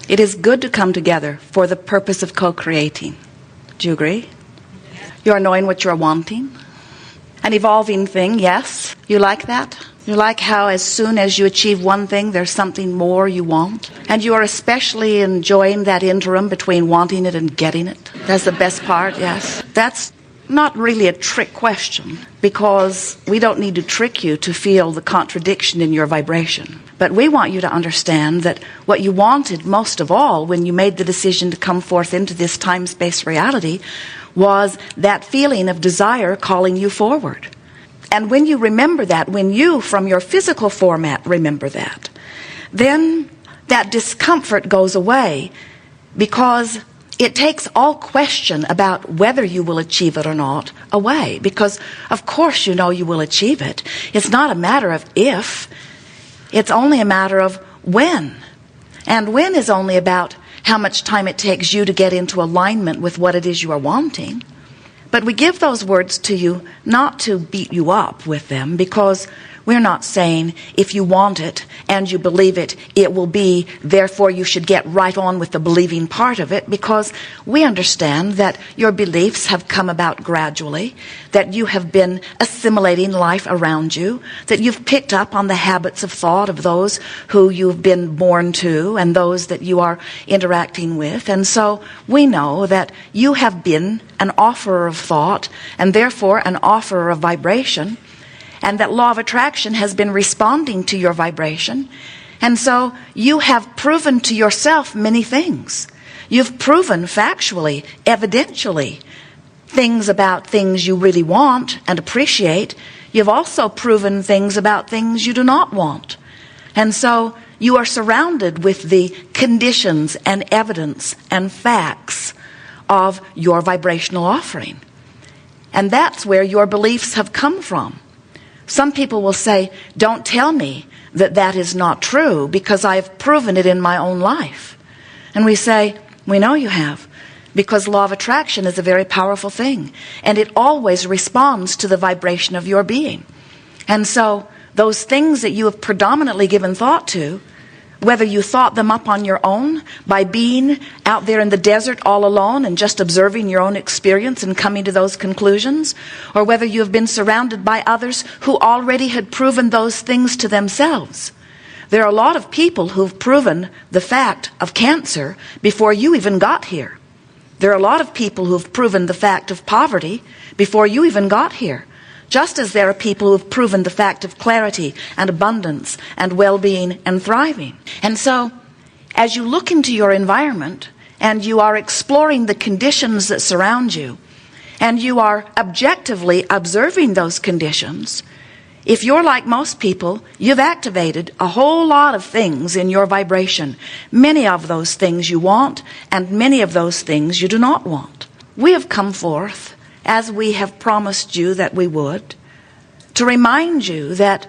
It is good to come together for the purpose of co-creating. Do you agree? You are knowing what you are wanting. An evolving thing, yes. You like that? You like how as soon as you achieve one thing, there's something more you want? And you are especially enjoying that interim between wanting it and getting it? That's the best part, yes. That's not really a trick question, because we don't need to trick you to feel the contradiction in your vibration. But we want you to understand that what you wanted most of all when you made the decision to come forth into this time-space reality was that feeling of desire calling you forward. And when you remember that, when you, from your physical format, remember that, then that discomfort goes away, because it takes all question about whether you will achieve it or not away. Because, of course, you know you will achieve it. It's not a matter of if. It's only a matter of when. And when is only about how much time it takes you to get into alignment with what it is you are wanting. But we give those words to you not to beat you up with them, because we're not saying if you want it and you believe it, it will be, therefore you should get right on with the believing part of it, because we understand that your beliefs have come about gradually, that you have been assimilating life around you, that you've picked up on the habits of thought of those who you've been born to and those that you are interacting with. And so we know that you have been an offerer of thought and therefore an offerer of vibration, and that law of attraction has been responding to your vibration. And so you have proven to yourself many things. You've proven factually, evidentially, things about things you really want and appreciate. You've also proven things about things you do not want. And so you are surrounded with the conditions and evidence and facts of your vibrational offering. And that's where your beliefs have come from. Some people will say, don't tell me that that is not true, because I have proven it in my own life. And we say, we know you have, because law of attraction is a very powerful thing, and it always responds to the vibration of your being. And so those things that you have predominantly given thought to, whether you thought them up on your own by being out there in the desert all alone and just observing your own experience and coming to those conclusions, or whether you have been surrounded by others who already had proven those things to themselves. There are a lot of people who've proven the fact of cancer before you even got here. There are a lot of people who've proven the fact of poverty before you even got here. Just as there are people who have proven the fact of clarity and abundance and well-being and thriving. And so, as you look into your environment and you are exploring the conditions that surround you, and you are objectively observing those conditions, if you're like most people, you've activated a whole lot of things in your vibration. Many of those things you want, and many of those things you do not want. We have come forth, as we have promised you that we would, to remind you that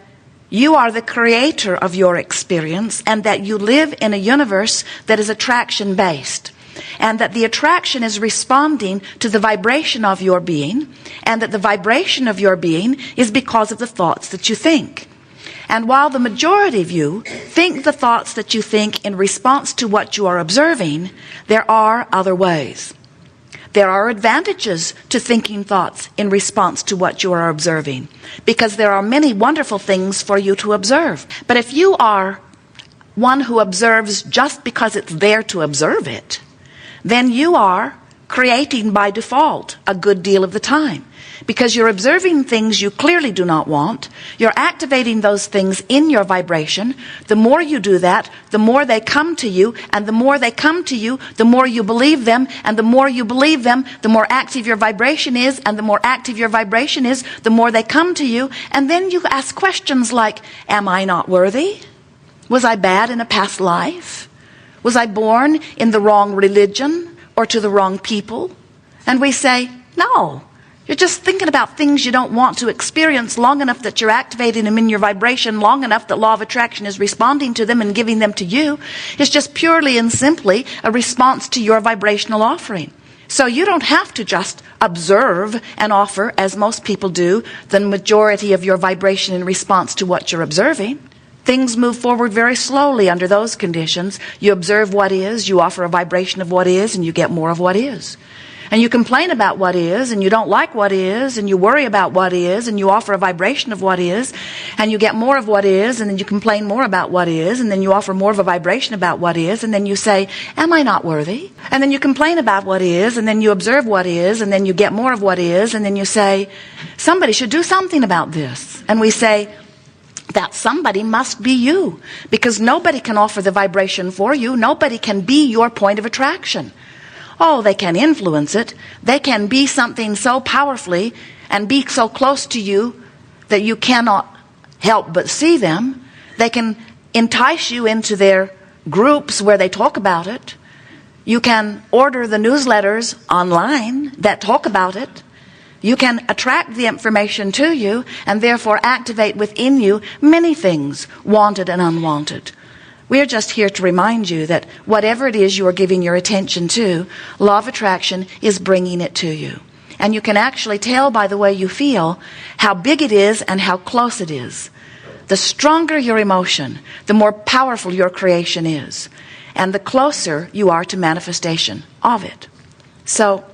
you are the creator of your experience, and that you live in a universe that is attraction-based, and that the attraction is responding to the vibration of your being, and that the vibration of your being is because of the thoughts that you think. And while the majority of you think the thoughts that you think in response to what you are observing, there are other ways. There are advantages to thinking thoughts in response to what you are observing, because there are many wonderful things for you to observe. But if you are one who observes just because it's there to observe it, then you are creating by default a good deal of the time, because you're observing things you clearly do not want. You're activating those things in your vibration. The more you do that, the more they come to you, and the more they come to you, the more you believe them, and the more you believe them, the more active your vibration is, and the more active your vibration is, the more they come to you. And then you ask questions like, am I not worthy? Was I bad in a past life? Was I born in the wrong religion or to the wrong people? And we say, no. You're just thinking about things you don't want to experience long enough that you're activating them in your vibration long enough that law of attraction is responding to them and giving them to you. It's just purely and simply a response to your vibrational offering. So you don't have to just observe and offer, as most people do, the majority of your vibration in response to what you're observing. Things move forward very slowly under those conditions. You observe what is, you offer a vibration of what is, and you get more of what is. And you complain about what is, and you don't like what is, and you worry about what is, and you offer a vibration of what is, and you get more of what is, and then you complain more about what is, and then you offer more of a vibration about what is, and then you say, am I not worthy? And then you complain about what is, and then you observe what is, and then you get more of what is, and then you say, somebody should do something about this. And we say, that somebody must be you, because nobody can offer the vibration for you. Nobody can be your point of attraction. Oh, they can influence it. They can be something so powerfully and be so close to you that you cannot help but see them. They can entice you into their groups where they talk about it. You can order the newsletters online that talk about it. You can attract the information to you and therefore activate within you many things, wanted and unwanted. We're just here to remind you that whatever it is you are giving your attention to, law of attraction is bringing it to you. And you can actually tell by the way you feel how big it is and how close it is. The stronger your emotion, the more powerful your creation is. And the closer you are to manifestation of it. So,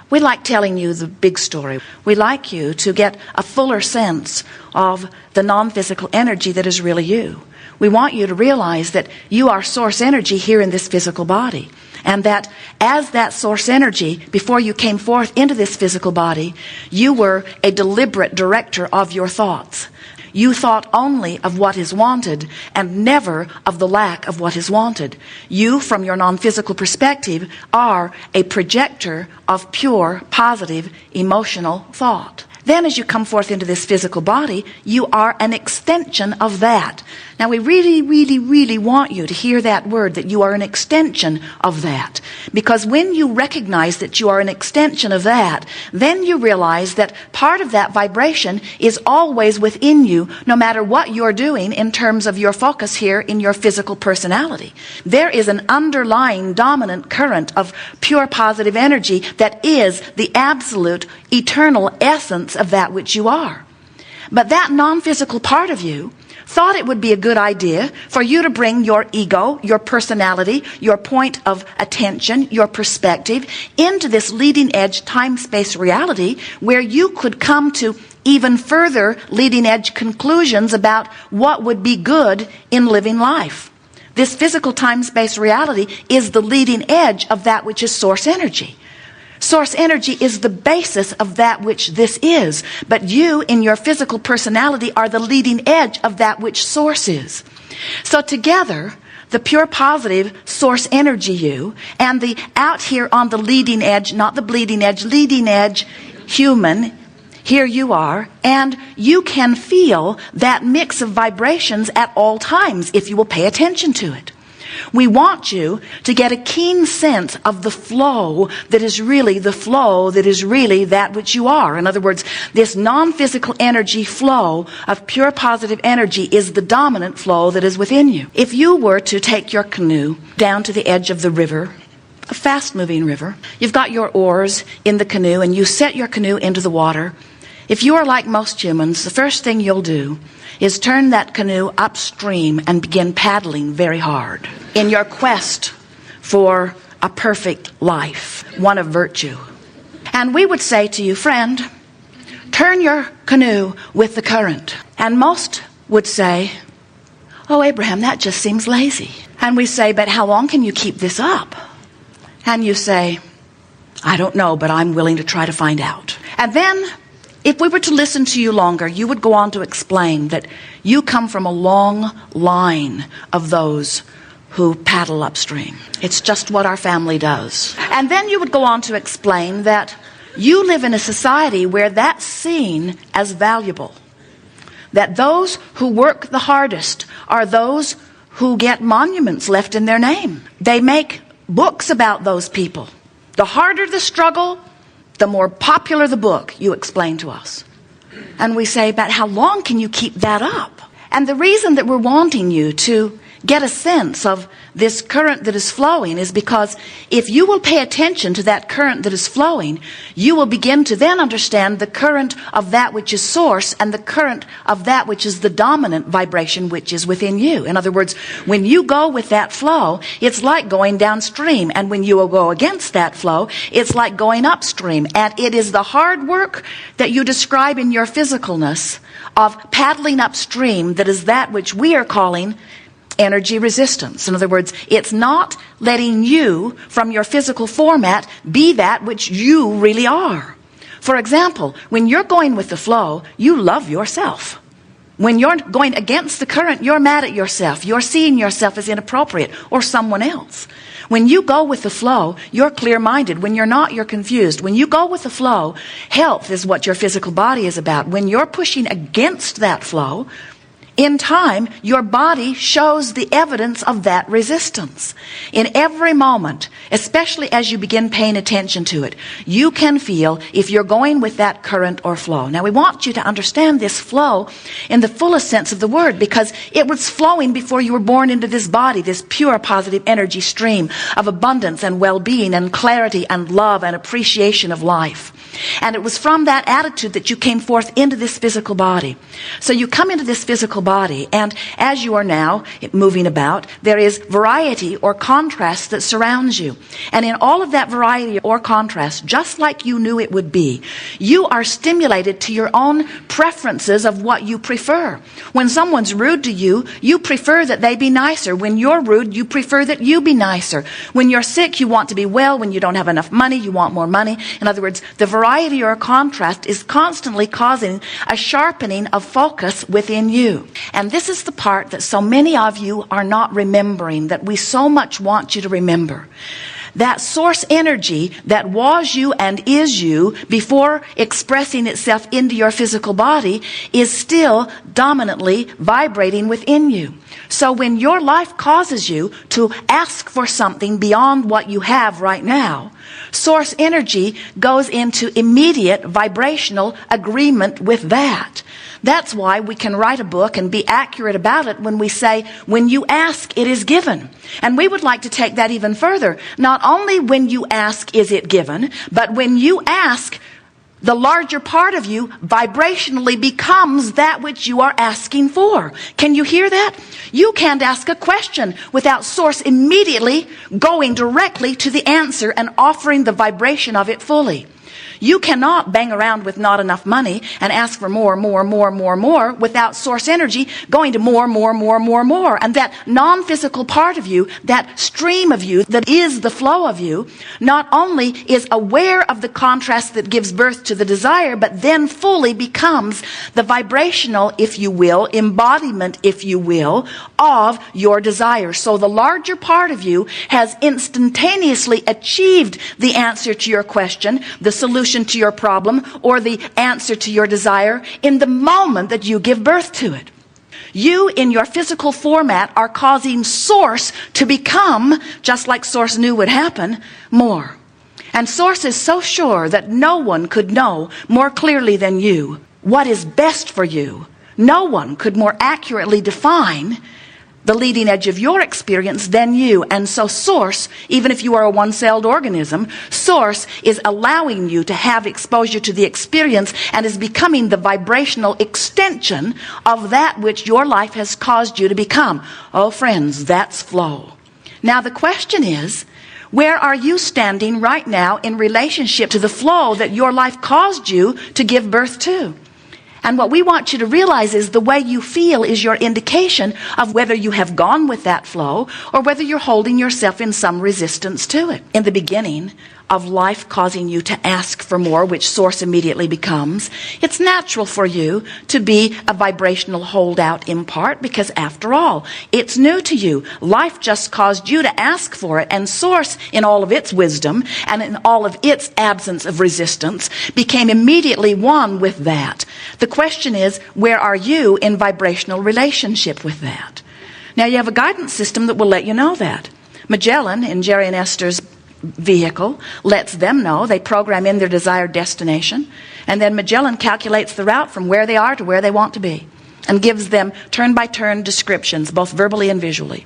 we like telling you the big story. We like you to get a fuller sense of the non-physical energy that is really you. We want you to realize that you are source energy here in this physical body. And that as that source energy, before you came forth into this physical body, you were a deliberate director of your thoughts. You thought only of what is wanted and never of the lack of what is wanted. You, from your non-physical perspective, are a projector of pure, positive, emotional thought. Then as you come forth into this physical body, you are an extension of that. Now we really, really, really want you to hear that word, that you are an extension of that. Because when you recognize that you are an extension of that, then you realize that part of that vibration is always within you, no matter what you're doing in terms of your focus here in your physical personality. There is an underlying dominant current of pure positive energy that is the absolute eternal essence of that which you are. But that non-physical part of you thought it would be a good idea for you to bring your ego, your personality, your point of attention, your perspective into this leading edge time-space reality where you could come to even further leading edge conclusions about what would be good in living life. This physical time-space reality is the leading edge of that which is source energy. Source energy is the basis of that which this is. But you, in your physical personality, are the leading edge of that which source is. So together, the pure positive source energy you, and the out here on the leading edge, not the bleeding edge, leading edge human, here you are, and you can feel that mix of vibrations at all times if you will pay attention to it. We want you to get a keen sense of the flow that is really the flow that is really that which you are. In other words, this non-physical energy flow of pure positive energy is the dominant flow that is within you. If you were to take your canoe down to the edge of the river, a fast-moving river, you've got your oars in the canoe and you set your canoe into the water. If you are like most humans, the first thing you'll do is turn that canoe upstream and begin paddling very hard in your quest for a perfect life, one of virtue. And we would say to you, friend, turn your canoe with the current. And most would say, oh, Abraham, that just seems lazy. And we say, but how long can you keep this up? And you say, I don't know, but I'm willing to try to find out. And then if we were to listen to you longer, you would go on to explain that you come from a long line of those who paddle upstream. It's just what our family does. And then you would go on to explain that you live in a society where that's seen as valuable. That those who work the hardest are those who get monuments left in their name. They make books about those people. The harder the struggle, the more popular the book, you explain to us. And we say, but how long can you keep that up? And the reason that we're wanting you to get a sense of this current that is flowing is because if you will pay attention to that current that is flowing, you will begin to then understand the current of that which is source and the current of that which is the dominant vibration which is within you. In other words, when you go with that flow, it's like going downstream. And when you will go against that flow, it's like going upstream. And it is the hard work that you describe in your physicalness of paddling upstream that is that which we are calling energy resistance. In other words, it's not letting you from your physical format be that which you really are. For example, when you're going with the flow, you love yourself. When you're going against the current, you're mad at yourself. You're seeing yourself as inappropriate or someone else. When you go with the flow, you're clear-minded. When you're not, you're confused. When you go with the flow, health is what your physical body is about. When you're pushing against that flow, in time, your body shows the evidence of that resistance. In every moment, especially as you begin paying attention to it, you can feel if you're going with that current or flow. Now, we want you to understand this flow in the fullest sense of the word, because it was flowing before you were born into this body, this pure positive energy stream of abundance and well-being and clarity and love and appreciation of life. And it was from that attitude that you came forth into this physical body. So you come into this physical body, and as you are now moving about, there is variety or contrast that surrounds you. And in all of that variety or contrast, just like you knew it would be, you are stimulated to your own preferences of what you prefer. When someone's rude to you, you prefer that they be nicer. When you're rude, you prefer that you be nicer. When you're sick, you want to be well. When you don't have enough money, you want more money. In other words, the variety or contrast is constantly causing a sharpening of focus within you. And this is the part that so many of you are not remembering, that we so much want you to remember. That source energy that was you and is you before expressing itself into your physical body is still dominantly vibrating within you. So when your life causes you to ask for something beyond what you have right now, source energy goes into immediate vibrational agreement with that. That's why we can write a book and be accurate about it when we say, when you ask, it is given. And we would like to take that even further. Not only when you ask, is it given, but when you ask, the larger part of you vibrationally becomes that which you are asking for. Can you hear that? You can't ask a question without source immediately going directly to the answer and offering the vibration of it fully. You cannot bang around with not enough money and ask for more without source energy going to more. And that non-physical part of you, that stream of you that is the flow of you, not only is aware of the contrast that gives birth to the desire, but then fully becomes the vibrational, if you will, embodiment, if you will, of your desire. So the larger part of you has instantaneously achieved the answer to your question, the solution to your problem, or the answer to your desire in the moment that you give birth to it. You, in your physical format, are causing source to become, just like source knew would happen, more. And source is so sure that no one could know more clearly than you what is best for you. No one could more accurately define the leading edge of your experience than you. And so source, even if you are a one-celled organism, source is allowing you to have exposure to the experience and is becoming the vibrational extension of that which your life has caused you to become. Oh, friends, that's flow. Now the question is, where are you standing right now in relationship to the flow that your life caused you to give birth to? And what we want you to realize is the way you feel is your indication of whether you have gone with that flow or whether you're holding yourself in some resistance to it. In the beginning of life causing you to ask for more, which source immediately becomes, it's natural for you to be a vibrational holdout in part because, after all, it's new to you. Life just caused you to ask for it, and source, in all of its wisdom and in all of its absence of resistance, became immediately one with that. The question is, where are you in vibrational relationship with that? Now, you have a guidance system that will let you know that. Magellan, in Jerry and Esther's vehicle, lets them know. They program in their desired destination, and then Magellan calculates the route from where they are to where they want to be. and gives them turn-by-turn descriptions, both verbally and visually.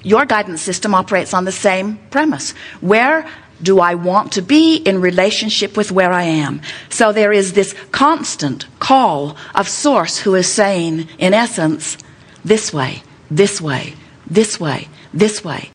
Your guidance system operates on the same premise. Where do I want to be in relationship with where I am? So there is this constant call of Source who is saying, in essence, this way, this way, this way, this way.